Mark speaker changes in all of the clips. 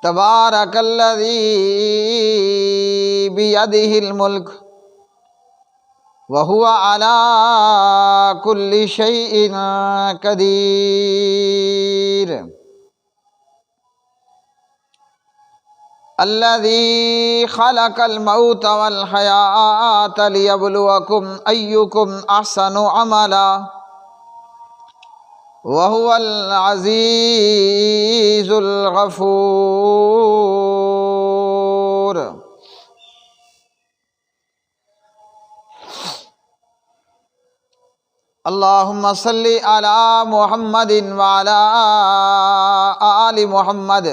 Speaker 1: تبارک الذی بیدہ الملک وہو علی کل شیء قدیر الذی خلق الموت والحیاۃ لیبلوکم ایکم احسن عملا وہو العزیز الغفور۔ اللہم صلی علی محمد وعلی آل محمد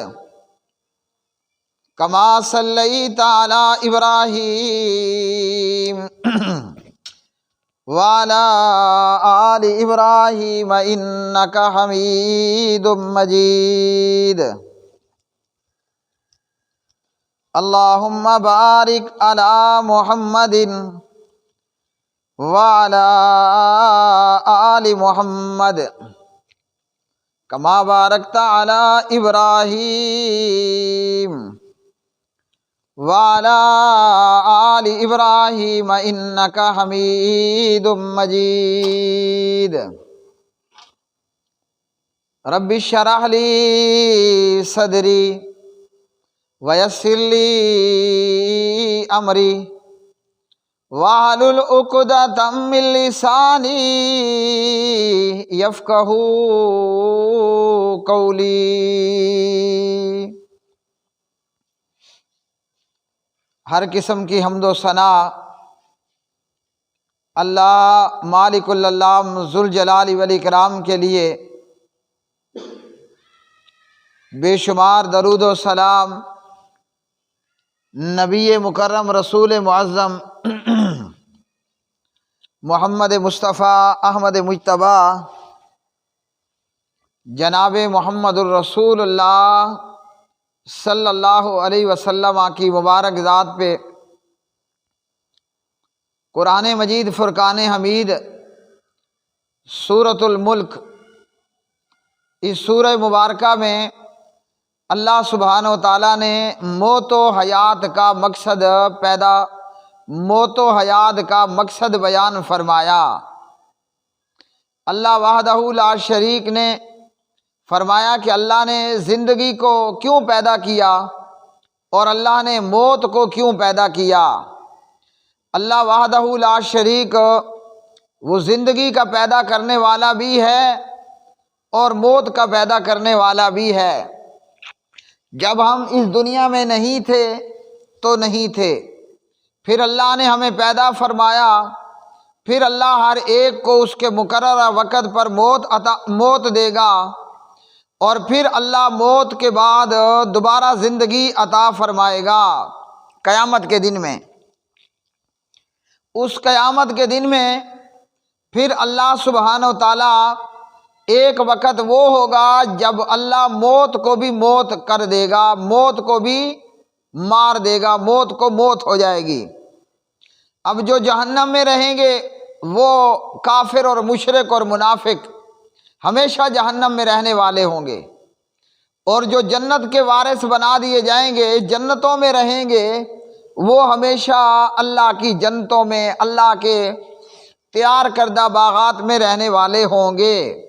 Speaker 1: کما صلیت علی ابراہیم وعلی آل ابراہیم انک حمید مجید۔ اللہم بارک علی محمد وعلی آل محمد کما بارکت علی ابراہیم وعلی آل ابراہیم انک حمید مجید۔ رب اشرح لی صدری ویسر لی امری واحلل عقدۃ من لسانی یفقہوا قولی۔ ہر قسم کی حمد و ثنا اللہ مالک العلام ذوالجلال والاکرام کے لیے، بے شمار درود و سلام نبی مکرم رسول معظم محمد مصطفیٰ احمد مجتبیٰ جناب محمد الرسول اللہ صلی اللہ علیہ وسلم کی مبارک ذات پہ، قرآن مجید فرقان حمید سورۃ الملک، اس سورہ مبارکہ میں اللہ سبحانہ و تعالیٰ نے موت و حیات کا مقصد بیان فرمایا۔ اللہ وحدہ لا شریک نے فرمایا کہ اللہ نے زندگی کو کیوں پیدا کیا اور اللہ نے موت کو کیوں پیدا کیا۔ اللہ وحدہ لا شریک وہ زندگی کا پیدا کرنے والا بھی ہے اور موت کا پیدا کرنے والا بھی ہے۔ جب ہم اس دنیا میں نہیں تھے تو نہیں تھے، پھر اللہ نے ہمیں پیدا فرمایا، پھر اللہ ہر ایک کو اس کے مقررہ وقت پر موت دے گا، اور پھر اللہ موت کے بعد دوبارہ زندگی عطا فرمائے گا قیامت کے دن میں۔ اس قیامت کے دن میں پھر اللہ سبحانہ و تعالیٰ ایک وقت وہ ہوگا جب اللہ موت کو بھی موت کر دے گا، موت کو بھی مار دے گا، موت کو موت ہو جائے گی۔ اب جو جہنم میں رہیں گے وہ کافر اور مشرک اور منافق ہمیشہ جہنم میں رہنے والے ہوں گے، اور جو جنت کے وارث بنا دیے جائیں گے، جنتوں میں رہیں گے، وہ ہمیشہ اللہ کی جنتوں میں، اللہ کے تیار کردہ باغات میں رہنے والے ہوں گے۔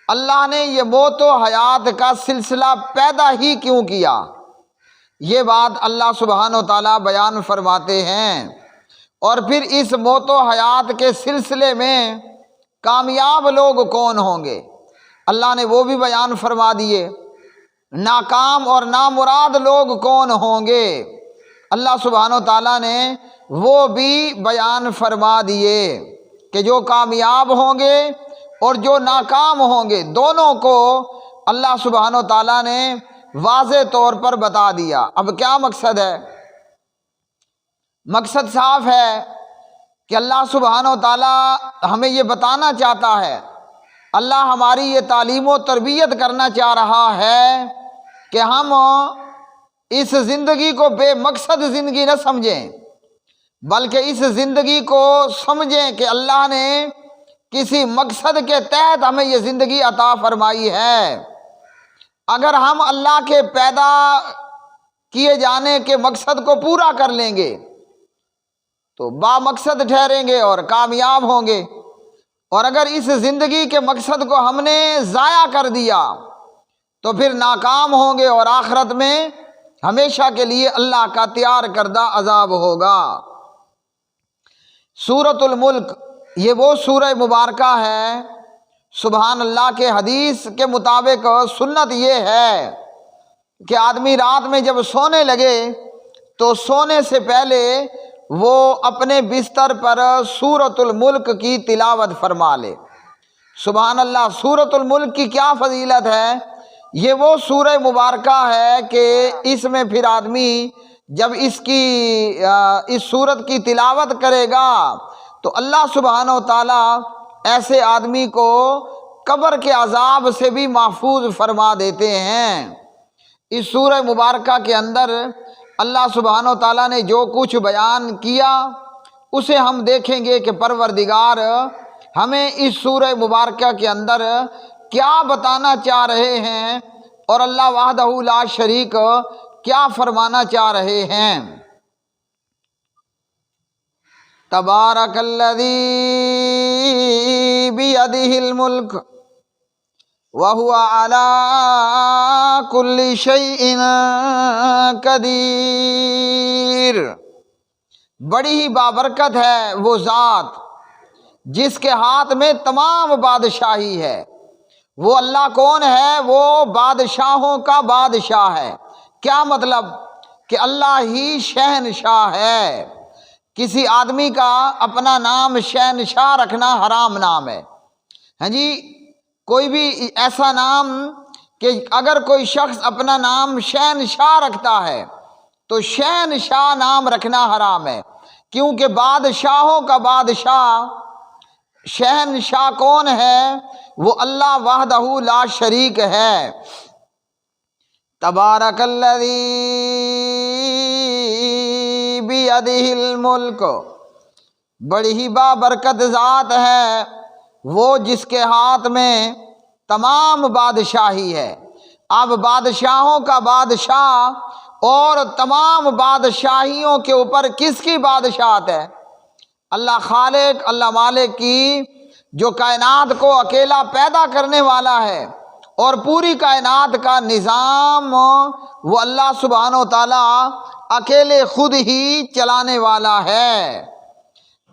Speaker 1: اللہ نے یہ موت و حیات کا سلسلہ پیدا ہی کیوں کیا، یہ بات اللہ سبحانہ و تعالیٰ بیان فرماتے ہیں۔ اور پھر اس موت و حیات کے سلسلے میں کامیاب لوگ کون ہوں گے، اللہ نے وہ بھی بیان فرما دیے۔ ناکام اور نامراد لوگ کون ہوں گے، اللہ سبحانہ و تعالیٰ نے وہ بھی بیان فرما دیے کہ جو کامیاب ہوں گے اور جو ناکام ہوں گے، دونوں کو اللہ سبحانہ و تعالیٰ نے واضح طور پر بتا دیا۔ اب کیا مقصد ہے؟ مقصد صاف ہے کہ اللہ سبحانہ و تعالیٰ ہمیں یہ بتانا چاہتا ہے، اللہ ہماری یہ تعلیم و تربیت کرنا چاہ رہا ہے کہ ہم اس زندگی کو بے مقصد زندگی نہ سمجھیں، بلکہ اس زندگی کو سمجھیں کہ اللہ نے کسی مقصد کے تحت ہمیں یہ زندگی عطا فرمائی ہے۔ اگر ہم اللہ کے پیدا کیے جانے کے مقصد کو پورا کر لیں گے تو با مقصد ٹھہریں گے اور کامیاب ہوں گے، اور اگر اس زندگی کے مقصد کو ہم نے ضائع کر دیا تو پھر ناکام ہوں گے اور آخرت میں ہمیشہ کے لیے اللہ کا تیار کردہ عذاب ہوگا۔ سورۃ الملک یہ وہ سورہ مبارکہ ہے، سبحان اللہ کے حدیث کے مطابق سنت یہ ہے کہ آدمی رات میں جب سونے لگے تو سونے سے پہلے وہ اپنے بستر پر سورۃ الملک کی تلاوت فرما لے۔ سبحان اللہ، سورۃ الملک کی کیا فضیلت ہے! یہ وہ سورہ مبارکہ ہے کہ اس میں پھر آدمی جب اس سورت کی تلاوت کرے گا تو اللہ سبحانہ و تعالیٰ ایسے آدمی کو قبر کے عذاب سے بھی محفوظ فرما دیتے ہیں۔ اس سورہ مبارکہ کے اندر اللہ سبحانہ و تعالیٰ نے جو کچھ بیان کیا اسے ہم دیکھیں گے کہ پروردگار ہمیں اس سورہ مبارکہ کے اندر کیا بتانا چاہ رہے ہیں اور اللہ وحدہ لا شریک کیا فرمانا چاہ رہے ہیں۔ تبارک الذی بیدہ الملک وَهُوَ عَلَىٰ كُلِّ شَيْءٍ قدیر۔ بڑی ہی بابرکت ہے وہ ذات جس کے ہاتھ میں تمام بادشاہی ہے۔ وہ اللہ کون ہے؟ وہ بادشاہوں کا بادشاہ ہے۔ کیا مطلب؟ کہ اللہ ہی شہنشاہ ہے۔ کسی آدمی کا اپنا نام شہنشاہ رکھنا حرام نام ہے۔ ہاں جی، کوئی بھی ایسا نام کہ اگر کوئی شخص اپنا نام شہنشاہ رکھتا ہے تو شہنشاہ نام رکھنا حرام ہے، کیونکہ بادشاہوں کا بادشاہ شہنشاہ کون ہے؟ وہ اللہ وحدہ لا شریک ہے۔ تبارک الذی بیدہ الملک، بڑی ہی بابرکت ذات ہے وہ جس کے ہاتھ میں تمام بادشاہی ہے۔ اب بادشاہوں کا بادشاہ اور تمام بادشاہیوں کے اوپر کس کی بادشاہت ہے؟ اللہ خالق، اللہ مالک کی، جو کائنات کو اکیلا پیدا کرنے والا ہے اور پوری کائنات کا نظام وہ اللہ سبحانہ و تعالیٰ اکیلے خود ہی چلانے والا ہے۔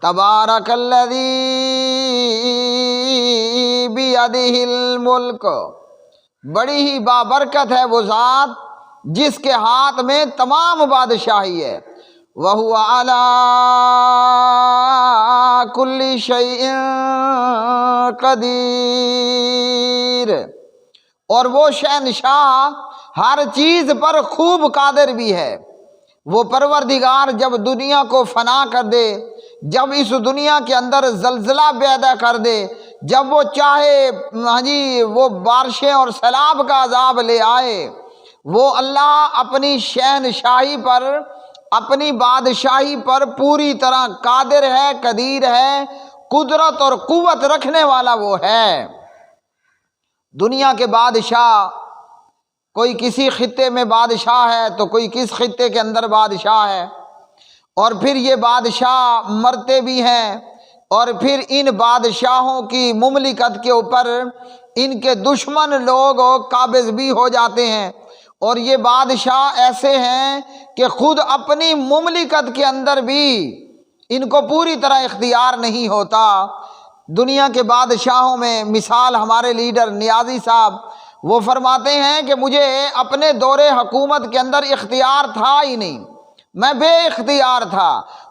Speaker 1: تبارک الذی بیدہ الملک، بڑی ہی بابرکت ہے وہ ذات جس کے ہاتھ میں تمام بادشاہی ہے۔ وَهُوَ عَلَىٰ كُلِّ شَيْءٍ قدیر، اور وہ شہنشاہ ہر چیز پر خوب قادر بھی ہے۔ وہ پروردگار جب دنیا کو فنا کر دے، جب اس دنیا کے اندر زلزلہ پیدا کر دے، جب وہ چاہے وہ بارشیں اور سیلاب کا عذاب لے آئے، وہ اللہ اپنی شہنشاہی پر، اپنی بادشاہی پر پوری طرح قادر ہے، قدیر ہے، قدرت اور قوت رکھنے والا وہ ہے۔ دنیا کے بادشاہ، کوئی کسی خطے میں بادشاہ ہے تو کوئی کس خطے کے اندر بادشاہ ہے، اور پھر یہ بادشاہ مرتے بھی ہیں، اور پھر ان بادشاہوں کی مملکت کے اوپر ان کے دشمن لوگ قابض بھی ہو جاتے ہیں، اور یہ بادشاہ ایسے ہیں کہ خود اپنی مملکت کے اندر بھی ان کو پوری طرح اختیار نہیں ہوتا۔ دنیا کے بادشاہوں میں مثال ہمارے لیڈر نیازی صاحب، وہ فرماتے ہیں کہ مجھے اپنے دور حکومت کے اندر اختیار تھا ہی نہیں، میں بے اختیار تھا،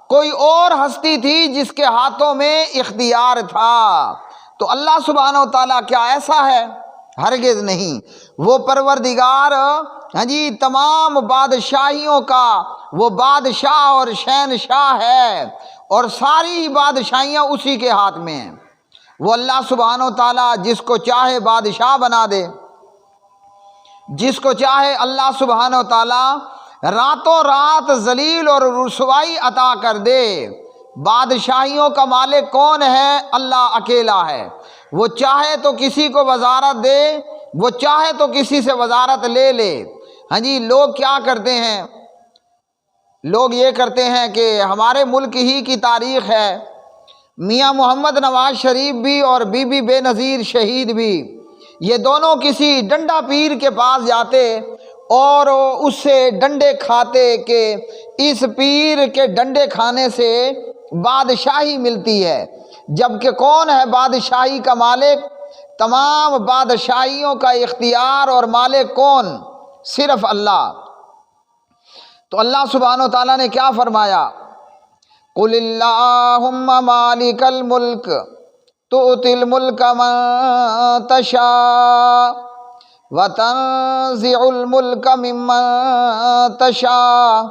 Speaker 1: کوئی اور ہستی تھی جس کے ہاتھوں میں اختیار تھا۔ تو اللہ سبحانہ و تعالیٰ کیا ایسا ہے؟ ہرگز نہیں۔ وہ پروردگار تمام بادشاہیوں کا وہ بادشاہ اور شہنشاہ ہے، اور ساری بادشاہیاں اسی کے ہاتھ میں ہیں۔ وہ اللہ سبحانہ و تعالیٰ جس کو چاہے بادشاہ بنا دے، جس کو چاہے اللہ سبحانہ و تعالیٰ راتوں رات ذلیل اور رسوائی عطا کر دے۔ بادشاہیوں کا مالک کون ہے؟ اللہ اکیلا ہے۔ وہ چاہے تو کسی کو وزارت دے، وہ چاہے تو کسی سے وزارت لے لے۔ لوگ کیا کرتے ہیں لوگ یہ کرتے ہیں کہ ہمارے ملک ہی کی تاریخ ہے، میاں محمد نواز شریف بھی اور بی بی بے نظیر شہید بھی، یہ دونوں کسی ڈنڈا پیر کے پاس جاتے اور اس سے ڈنڈے کھاتے کہ اس پیر کے ڈنڈے کھانے سے بادشاہی ملتی ہے، جبکہ کون ہے بادشاہی کا مالک؟ تمام بادشاہیوں کا اختیار اور مالک کون؟ صرف اللہ۔ تو اللہ سبحانہ و تعالیٰ نے کیا فرمایا؟ قل اللہم مالک الملک تؤتی الملک من تشاء وتنزع الملک ممن تشاء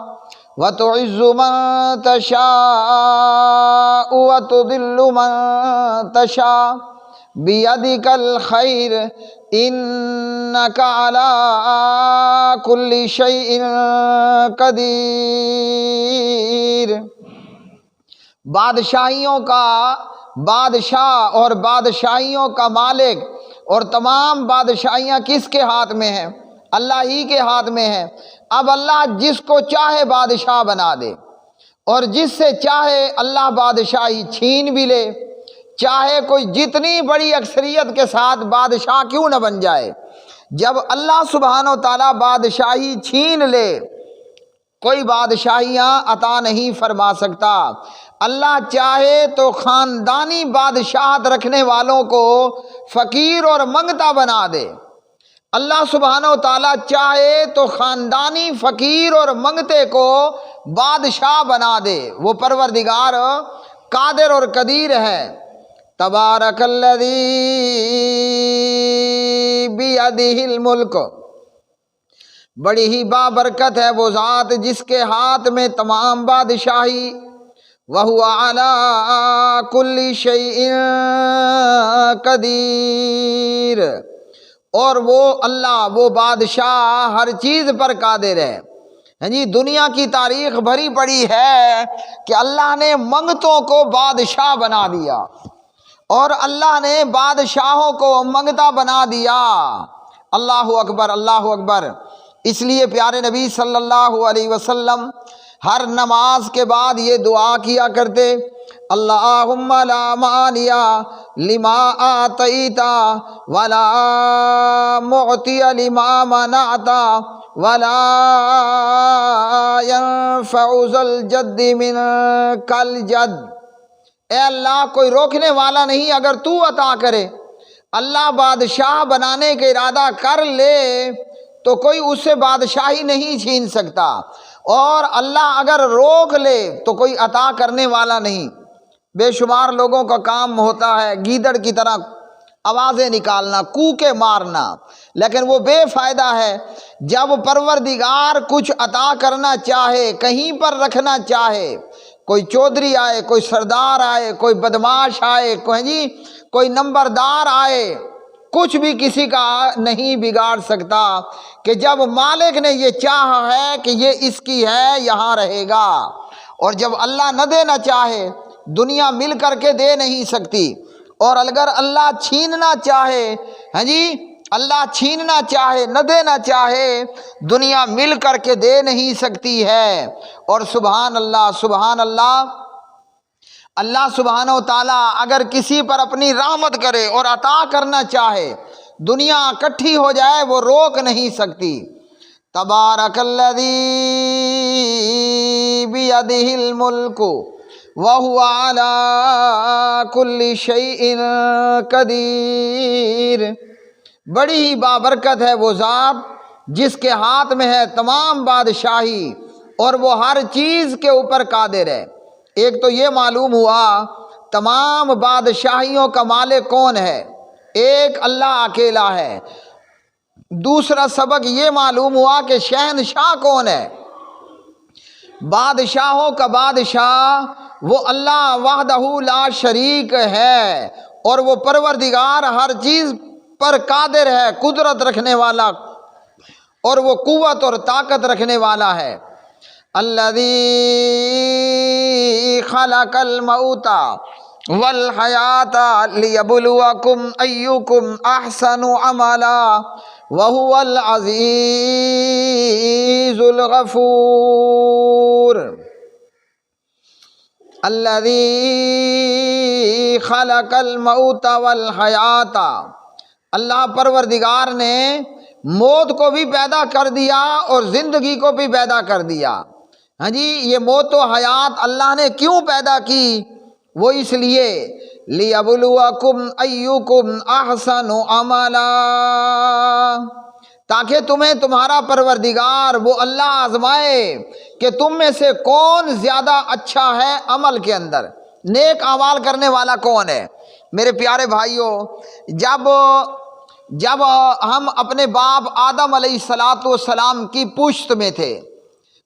Speaker 1: وتعز من تشاء وتذل من تشاء بیدک الخیر انک علی کل شیء قدیر۔ بادشاہیوں کا بادشاہ اور بادشاہیوں کا مالک اور تمام بادشاہیاں کس کے ہاتھ میں ہیں؟ اللہ ہی کے ہاتھ میں ہیں۔ اب اللہ جس کو چاہے بادشاہ بنا دے اور جس سے چاہے اللہ بادشاہی چھین بھی لے، چاہے کوئی جتنی بڑی اکثریت کے ساتھ بادشاہ کیوں نہ بن جائے، جب اللہ سبحانہ و تعالیٰ بادشاہی چھین لے کوئی بادشاہیاں عطا نہیں فرما سکتا۔ اللہ چاہے تو خاندانی بادشاہت رکھنے والوں کو فقیر اور منگتا بنا دے، اللہ سبحانہ و تعالیٰ چاہے تو خاندانی فقیر اور منگتے کو بادشاہ بنا دے، وہ پروردگار قادر اور قدیر ہے۔ تبارک الذی بیدہ الملک، بڑی ہی بابرکت ہے وہ ذات جس کے ہاتھ میں تمام بادشاہی، وَهُوَ عَلَىٰ كُلِّ شَيْءٍ قدیر، اور وہ اللہ وہ بادشاہ ہر چیز پر قادر ہے۔ جی دنیا کی تاریخ بھری پڑی ہے کہ اللہ نے منگتوں کو بادشاہ بنا دیا اور اللہ نے بادشاہوں کو منگتا بنا دیا۔ اللہ اکبر، اللہ اکبر۔ اس لیے پیارے نبی صلی اللہ علیہ وسلم ہر نماز کے بعد یہ دعا کیا کرتے، اللہم لا مانع لما آتیت ولا معطی لما منعت ولا ينفع ذا الجد منک الجد۔ اے اللہ کوئی روکنے والا نہیں اگر تو عطا کرے، اللہ بادشاہ بنانے کا ارادہ کر لے تو کوئی اس سے بادشاہی نہیں چھین سکتا، اور اللہ اگر روک لے تو کوئی عطا کرنے والا نہیں۔ بے شمار لوگوں کا کام ہوتا ہے گیدڑ کی طرح آوازیں نکالنا، کوکے مارنا، لیکن وہ بے فائدہ ہے۔ جب پروردگار کچھ عطا کرنا چاہے، کہیں پر رکھنا چاہے، کوئی چودھری آئے، کوئی سردار آئے، کوئی بدماش آئے، کوئی نمبردار آئے، کچھ بھی کسی کا نہیں بگاڑ سکتا کہ جب مالک نے یہ چاہا ہے کہ یہ اس کی ہے یہاں رہے گا، اور جب اللہ نہ دینا چاہے دنیا مل کر کے دے نہیں سکتی، اور اگر اللہ چھیننا چاہے اللہ چھیننا چاہے نہ دینا چاہے دنیا مل کر کے دے نہیں سکتی ہے۔ اور سبحان اللہ سبحان اللہ، اللہ سبحانہ و تعالیٰ اگر کسی پر اپنی رحمت کرے اور عطا کرنا چاہے دنیا اکٹھی ہو جائے وہ روک نہیں سکتی۔ تبارک الذی بیدہ الملک وَهُوَ عَلَىٰ كُلِّ شَيْءٍ قدیر۔ بڑی ہی بابرکت ہے وہ ذات جس کے ہاتھ میں ہے تمام بادشاہی اور وہ ہر چیز کے اوپر قادر ہے۔ ایک تو یہ معلوم ہوا تمام بادشاہیوں کا مالک کون ہے؟ ایک اللہ اکیلا ہے۔ دوسرا سبق یہ معلوم ہوا کہ شہنشاہ کون ہے؟ بادشاہوں کا بادشاہ وہ اللہ وحدہ لا شریک ہے، اور وہ پروردگار ہر چیز پر قادر ہے، قدرت رکھنے والا، اور وہ قوت اور طاقت رکھنے والا ہے۔ الذی خلق الموت والحیات لیبلوکم ایکم احسن عملا وہو العزیز العزیز الغفور الذی خلق الموت والحیات، اللہ پروردگار نے موت کو بھی پیدا کر دیا اور زندگی کو بھی پیدا کر دیا۔ ہاں جی، یہ موت و حیات اللہ نے کیوں پیدا کی؟ وہ اس لیے لِيَبْلُوَكُمْ أَيُّكُمْ أَحْسَنُ عَمَلًا، تاکہ تمہیں تمہارا پروردگار وہ اللہ آزمائے کہ تم میں سے کون زیادہ اچھا ہے عمل کے اندر، نیک اعمال کرنے والا کون ہے۔ میرے پیارے بھائیوں، جب ہم اپنے باپ آدم علیہ السلام کی پشت میں تھے،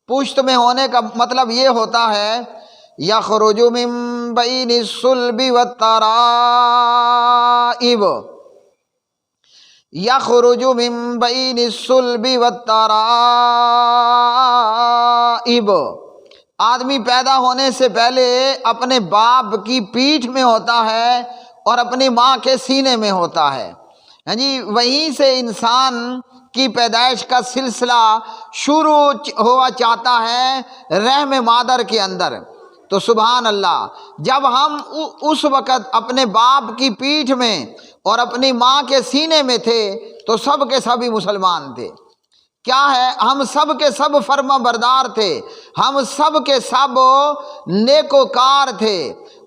Speaker 1: پشت میں ہونے کا مطلب یہ ہوتا ہے یخرج من بین الصلب والترائب، یخرج من بین الصلب والترائب، آدمی پیدا ہونے سے پہلے اپنے باپ کی پیٹھ میں ہوتا ہے اور اپنی ماں کے سینے میں ہوتا ہے۔ ہاں جی، وہیں سے انسان کی پیدائش کا سلسلہ شروع ہوا چاہتا ہے رحم مادر کے اندر۔ تو سبحان اللہ، جب ہم اس وقت اپنے باپ کی پیٹھ میں اور اپنی ماں کے سینے میں تھے تو سب کے سبھی مسلمان تھے۔ کیا ہے، ہم سب کے سب فرما بردار تھے، ہم سب کے سب نیکوکار تھے۔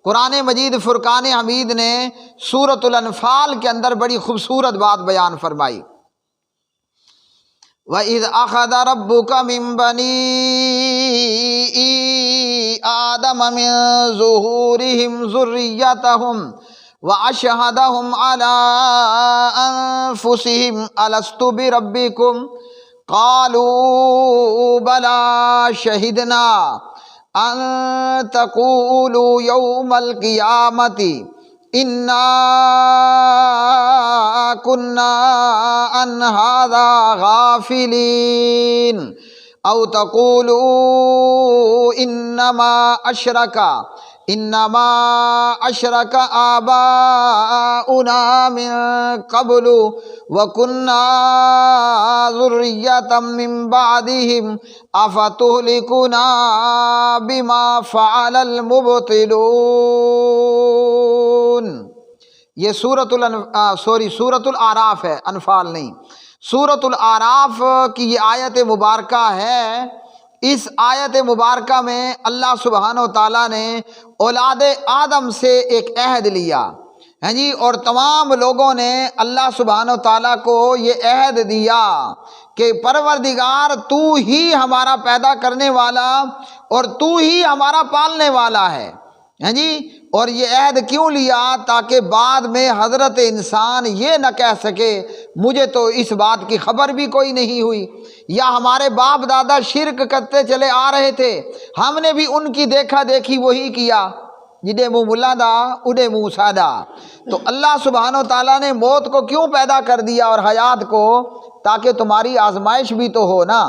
Speaker 1: قرآن مجید فرقان حمید نے سورۃ الانفال کے اندر بڑی خوبصورت بات بیان فرمائی، وَإِذْ أَخَذَ رَبُّكَ مِن بَنِي آدَمَ مِن ظُهُورِهِمْ ذُرِّيَّتَهُمْ وَأَشْهَدَهُمْ عَلَىٰ أَنفُسِهِمْ أَلَسْتُ بِرَبِّكُمْ قَالُوا بَلَىٰ شَهِدْنَا أَن تَقُولُوا يَوْمَ الْقِيَامَةِ إِنَّا كُنَّا عَنْ هَٰذَا غَافِلِينَ أَوْ تَقُولُوا إِنَّمَا أَشْرَكَ آبَاؤُنَا مِن قَبْلُ وَكُنَّا ذُرِّيَّةً مِّن بَعْدِهِمْ أَفَتُهْلِكُنَا بِمَا فَعَلَ الْمُبْطِلُونَ۔ یہ سورۃ الاعراف ہے، انفال نہیں۔ سورۃ الاعراف کی یہ آیت مبارکہ ہے۔ اس آیت مبارکہ میں اللہ سبحانہ و تعالیٰ نے اولاد آدم سے ایک عہد لیا، ہیں جی، اور تمام لوگوں نے اللہ سبحانہ و تعالیٰ کو یہ عہد دیا کہ پروردگار تو ہی ہمارا پیدا کرنے والا اور تو ہی ہمارا پالنے والا ہے، ہیں جی۔ اور یہ عہد کیوں لیا؟ تاکہ بعد میں حضرت انسان یہ نہ کہہ سکے مجھے تو اس بات کی خبر بھی کوئی نہیں ہوئی، یا ہمارے باپ دادا شرک کرتے چلے آ رہے تھے، ہم نے بھی ان کی دیکھا دیکھی وہی کیا، جدے منہ ملا دا اڈے منہ سادا۔ تو اللہ سبحانہ و تعالیٰ نے موت کو کیوں پیدا کر دیا اور حیات کو؟ تاکہ تمہاری آزمائش بھی تو ہو نا۔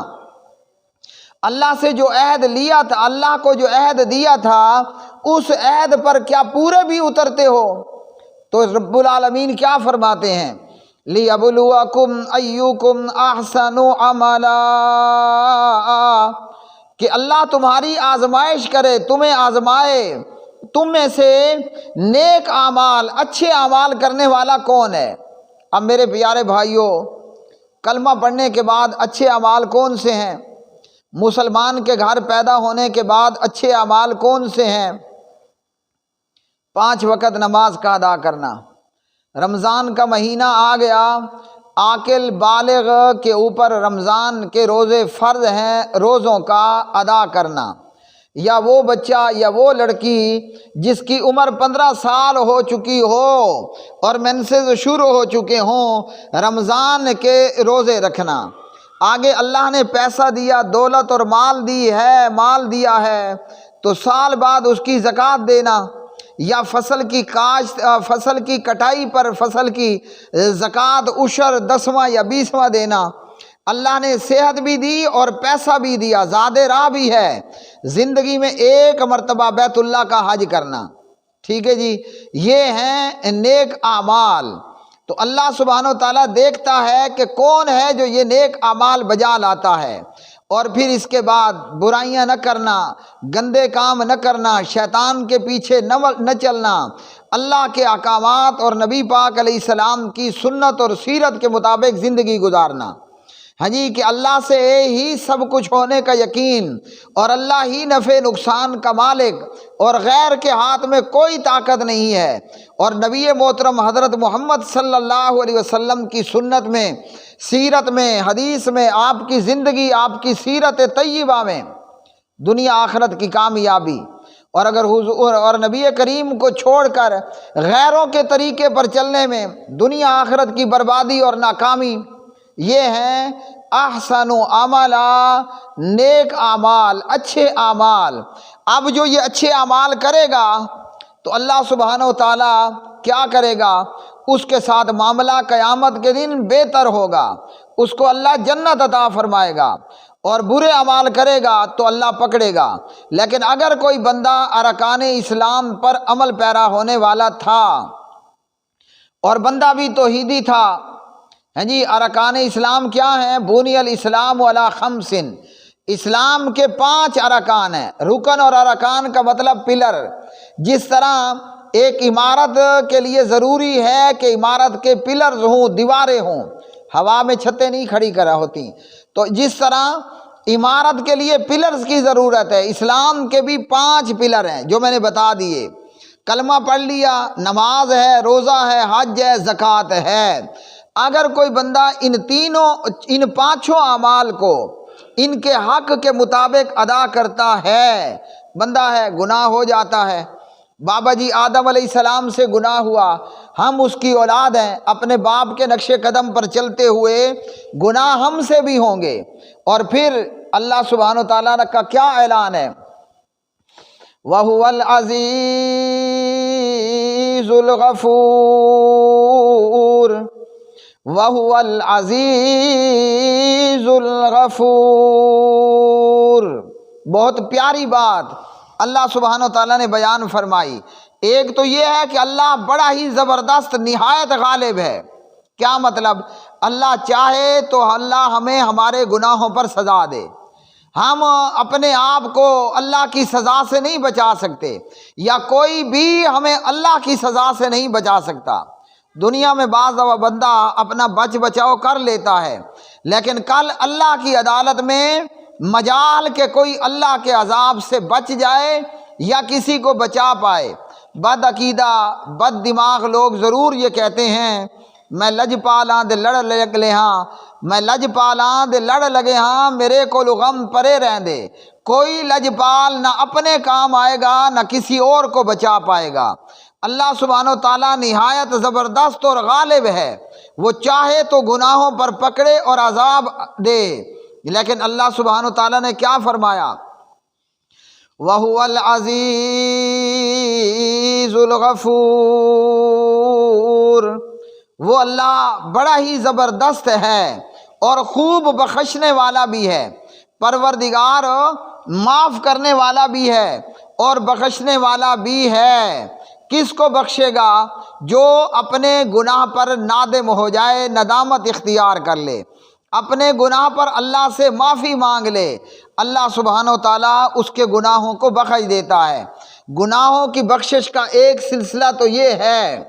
Speaker 1: اللہ سے جو عہد لیا تھا، اللہ کو جو عہد دیا تھا، اس عہد پر کیا پورے بھی اترتے ہو؟ تو رب العالمین کیا فرماتے ہیں؟ لِيَبْلُوَكُمْ أَيُّكُمْ أَحْسَنُ عَمَلًا، کہ اللہ تمہاری آزمائش کرے، تمہیں آزمائے، تم میں سے نیک اعمال، اچھے اعمال کرنے والا کون ہے۔ اب میرے پیارے بھائیوں، کلمہ پڑھنے کے بعد اچھے اعمال کون سے ہیں؟ مسلمان کے گھر پیدا ہونے کے بعد اچھے اعمال کون سے ہیں؟ 5 وقت نماز کا ادا کرنا۔ رمضان کا مہینہ آ گیا، عاقل بالغ کے اوپر رمضان کے روزے فرض ہیں، روزوں کا ادا کرنا۔ یا وہ بچہ یا وہ لڑکی جس کی عمر 15 سال ہو چکی ہو اور مینسز شروع ہو چکے ہوں، رمضان کے روزے رکھنا۔ آگے اللہ نے پیسہ دیا، دولت اور مال دیا ہے تو سال بعد اس کی زکوٰۃ دینا، یا فصل کی کاشت، فصل کی کٹائی پر فصل کی زکوٰۃ عشر 10واں یا 20واں دینا۔ اللہ نے صحت بھی دی اور پیسہ بھی دیا، زاد راہ بھی ہے، زندگی میں 1 مرتبہ بیت اللہ کا حج کرنا، ٹھیک ہے جی۔ یہ ہیں نیک اعمال۔ تو اللہ سبحانہ و تعالیٰ دیکھتا ہے کہ کون ہے جو یہ نیک اعمال بجا لاتا ہے، اور پھر اس کے بعد برائیاں نہ کرنا، گندے کام نہ کرنا، شیطان کے پیچھے نہ چلنا، اللہ کے احکامات اور نبی پاک علیہ السلام کی سنت اور سیرت کے مطابق زندگی گزارنا۔ ہاں جی، کہ اللہ سے ہی سب کچھ ہونے کا یقین، اور اللہ ہی نفع نقصان کا مالک، اور غیر کے ہاتھ میں کوئی طاقت نہیں ہے۔ اور نبی محترم حضرت محمد صلی اللہ علیہ وسلم کی سنت میں، سیرت میں، حدیث میں، آپ کی زندگی، آپ کی سیرت طیبہ میں دنیا آخرت کی کامیابی، اور اگر حضور اور نبی کریم کو چھوڑ کر غیروں کے طریقے پر چلنے میں دنیا آخرت کی بربادی اور ناکامی۔ یہ ہیں احسن عملا، نیک اعمال، اچھے اعمال۔ اب جو یہ اچھے اعمال کرے گا تو اللہ سبحانہ و تعالیٰ کیا کرے گا؟ اس کے ساتھ معاملہ قیامت کے دن بہتر ہوگا، اس کو اللہ جنت عطا فرمائے گا، اور برے اعمال کرے گا تو اللہ پکڑے گا۔ لیکن اگر کوئی بندہ ارکان اسلام پر عمل پیرا ہونے والا تھا، اور بندہ بھی توحیدی تھا، ہاں جی، ارکان اسلام کیا ہیں؟ بنی الاسلام علی خمس، اسلام کے 5 ارکان ہیں۔ رکن اور ارکان کا مطلب پلر۔ جس طرح ایک عمارت کے لیے ضروری ہے کہ عمارت کے پلرز ہوں، دیواریں ہوں، ہوا میں چھتیں نہیں کھڑی کرا ہوتی، تو جس طرح عمارت کے لیے پلرز کی ضرورت ہے، اسلام کے بھی 5 پلر ہیں جو میں نے بتا دیے۔ کلمہ پڑھ لیا، نماز ہے، روزہ ہے، حج ہے، زکوٰۃ ہے۔ اگر کوئی بندہ ان 5 اعمال کو ان کے حق کے مطابق ادا کرتا ہے، بندہ ہے، گناہ ہو جاتا ہے۔ بابا جی آدم علیہ السلام سے گناہ ہوا، ہم اس کی اولاد ہیں، اپنے باپ کے نقش قدم پر چلتے ہوئے گناہ ہم سے بھی ہوں گے۔ اور پھر اللہ سبحانہ وتعالیٰ کا کیا اعلان ہے؟ وَهُوَ الْعَزِيزُ الْغَفُورُ، وَهُوَ الْعَزِيزُ الْغَفُورُ۔ بہت پیاری بات اللہ سبحانہ وتعالیٰ نے بیان فرمائی۔ ایک تو یہ ہے کہ اللہ بڑا ہی زبردست، نہایت غالب ہے۔ کیا مطلب؟ اللہ چاہے تو اللہ ہمیں ہمارے گناہوں پر سزا دے، ہم اپنے آپ کو اللہ کی سزا سے نہیں بچا سکتے، یا کوئی بھی ہمیں اللہ کی سزا سے نہیں بچا سکتا۔ دنیا میں بعض دفعہ بندہ اپنا بچ بچاؤ کر لیتا ہے، لیکن کل اللہ کی عدالت میں مجال کہ کوئی اللہ کے عذاب سے بچ جائے یا کسی کو بچا پائے۔ بد عقیدہ، بد دماغ لوگ ضرور یہ کہتے ہیں، میں لج پالاں دے لڑ لگے ہاں، میں لج پالاں دے لڑ لگے ہاں، میرے کو غم پرے رہن دے۔ کوئی لجپال نہ اپنے کام آئے گا، نہ کسی اور کو بچا پائے گا۔ اللہ سبحانہ وتعالیٰ نہایت زبردست اور غالب ہے، وہ چاہے تو گناہوں پر پکڑے اور عذاب دے، لیکن اللہ سبحانہ وتعالیٰ نے کیا فرمایا؟ وَهُوَ الْعَزِيزُ الْغَفُورُ، وہ اللہ بڑا ہی زبردست ہے اور خوب بخشنے والا بھی ہے۔ پروردگار معاف کرنے والا بھی ہے اور بخشنے والا بھی ہے۔ کس کو بخشے گا؟ جو اپنے گناہ پر نادم ہو جائے، ندامت اختیار کر لے، اپنے گناہ پر اللہ سے معافی مانگ لے، اللہ سبحانہ وتعالیٰ اس کے گناہوں کو بخش دیتا ہے۔ گناہوں کی بخشش کا ایک سلسلہ تو یہ ہے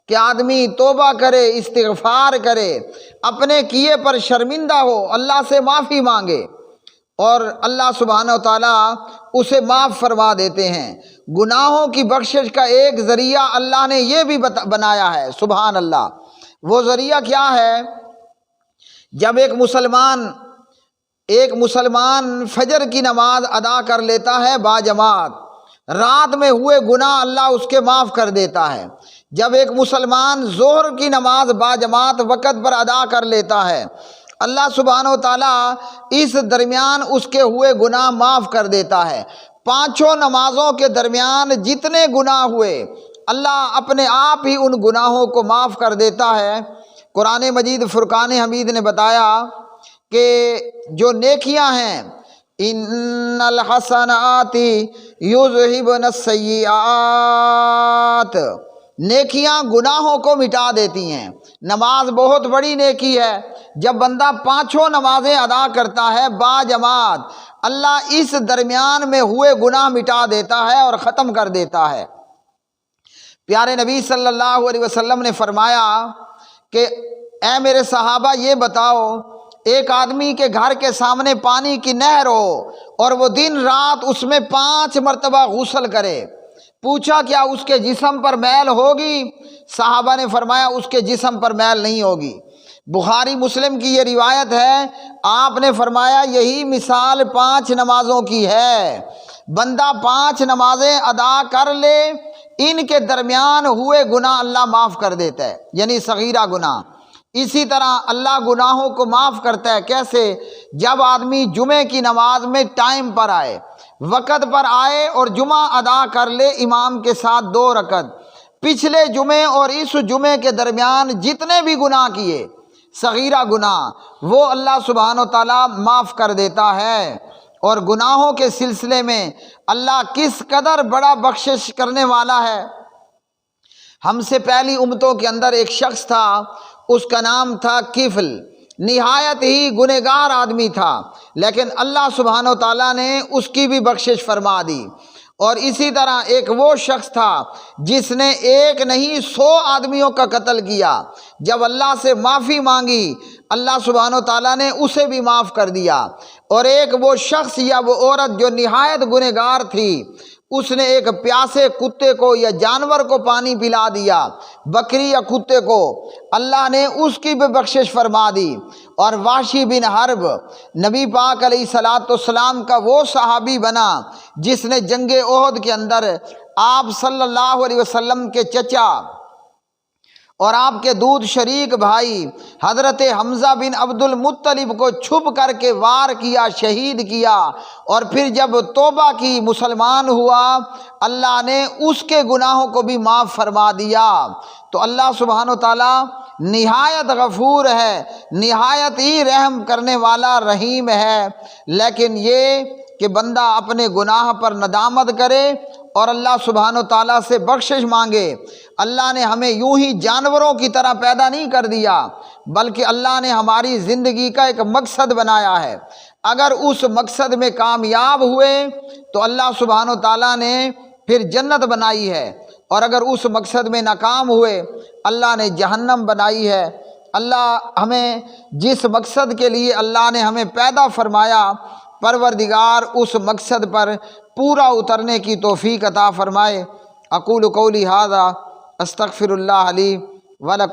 Speaker 1: کہ آدمی توبہ کرے، استغفار کرے، اپنے کیے پر شرمندہ ہو، اللہ سے معافی مانگے، اور اللہ سبحانہ وتعالیٰ اسے معاف فرما دیتے ہیں۔ گناہوں کی بخشش کا ایک ذریعہ اللہ نے یہ بھی بنایا ہے، سبحان اللہ۔ وہ ذریعہ کیا ہے؟ جب ایک مسلمان فجر کی نماز ادا کر لیتا ہے باجماعت، رات میں ہوئے گناہ اللہ اس کے معاف کر دیتا ہے۔ جب ایک مسلمان ظہر کی نماز باجماعت وقت پر ادا کر لیتا ہے، اللہ سبحانہ وتعالیٰ اس درمیان اس کے ہوئے گناہ معاف کر دیتا ہے۔ 5 نمازوں کے درمیان جتنے گناہ ہوئے، اللہ اپنے آپ ہی ان گناہوں کو معاف کر دیتا ہے۔ قرآن مجید فرقان حمید نے بتایا کہ جو نیکیاں ہیں، ان الحسنات یذہبن السیئات، نیکیاں گناہوں کو مٹا دیتی ہیں۔ نماز بہت بڑی نیکی ہے۔ جب بندہ پانچوں نمازیں ادا کرتا ہے با جماعت، اللہ اس درمیان میں ہوئے گناہ مٹا دیتا ہے اور ختم کر دیتا ہے۔ پیارے نبی صلی اللہ علیہ وسلم نے فرمایا کہ اے میرے صحابہ یہ بتاؤ، ایک آدمی کے گھر کے سامنے پانی کی نہر ہو اور وہ دن رات اس میں 5 مرتبہ غسل کرے، پوچھا کیا اس کے جسم پر میل ہوگی؟ صحابہ نے فرمایا اس کے جسم پر میل نہیں ہوگی۔ بخاری مسلم کی یہ روایت ہے، آپ نے فرمایا یہی مثال 5 نمازوں کی ہے۔ بندہ 5 نمازیں ادا کر لے، ان کے درمیان ہوئے گناہ اللہ معاف کر دیتا ہے، یعنی صغیرہ گناہ۔ اسی طرح اللہ گناہوں کو معاف کرتا ہے۔ کیسے؟ جب آدمی جمعے کی نماز میں ٹائم پر آئے، وقت پر آئے اور جمعہ ادا کر لے امام کے ساتھ 2 رکعت، پچھلے جمعے اور اس جمعے کے درمیان جتنے بھی گناہ کیے صغیرہ گناہ، وہ اللہ سبحانہ و تعالیٰ معاف کر دیتا ہے۔ اور گناہوں کے سلسلے میں اللہ کس قدر بڑا بخشش کرنے والا ہے۔ ہم سے پہلی امتوں کے اندر ایک شخص تھا، اس کا نام تھا کفل، نہایت ہی گنہگار آدمی تھا، لیکن اللہ سبحانہ و تعالیٰ نے اس کی بھی بخشش فرما دی۔ اور اسی طرح ایک وہ شخص تھا جس نے ایک نہیں 100 آدمیوں کا قتل کیا، جب اللہ سے معافی مانگی اللہ سبحانہ و تعالیٰ نے اسے بھی معاف کر دیا۔ اور ایک وہ شخص یا وہ عورت جو نہایت گنہگار تھی، اس نے ایک پیاسے کتے کو یا جانور کو پانی پلا دیا، بکری یا کتے کو، اللہ نے اس کی بھی بخشش فرما دی۔ اور وحشی بن حرب نبی پاک علیہ الصلاۃ والسلام کا وہ صحابی بنا جس نے جنگ احد کے اندر آپ صلی اللہ علیہ وسلم کے چچا اور آپ کے دودھ شریک بھائی حضرت حمزہ بن عبد المطلب کو چھپ کر کے وار کیا، شہید کیا، اور پھر جب توبہ کی مسلمان ہوا اللہ نے اس کے گناہوں کو بھی معاف فرما دیا۔ تو اللہ سبحانہ و تعالیٰ نہایت غفور ہے، نہایت ہی رحم کرنے والا رحیم ہے، لیکن یہ کہ بندہ اپنے گناہ پر ندامت کرے اور اللہ سبحانہ و تعالیٰ سے بخشش مانگے۔ اللہ نے ہمیں یوں ہی جانوروں کی طرح پیدا نہیں کر دیا، بلکہ اللہ نے ہماری زندگی کا ایک مقصد بنایا ہے۔ اگر اس مقصد میں کامیاب ہوئے تو اللہ سبحانہ و تعالیٰ نے پھر جنت بنائی ہے، اور اگر اس مقصد میں ناکام ہوئے اللہ نے جہنم بنائی ہے۔ اللہ ہمیں جس مقصد کے لیے اللہ نے ہمیں پیدا فرمایا، پروردگار اس مقصد پر پورا اترنے کی توفیق عطا فرمائے۔ اقول قولی ھذا استغفر اللہ لی ولکم۔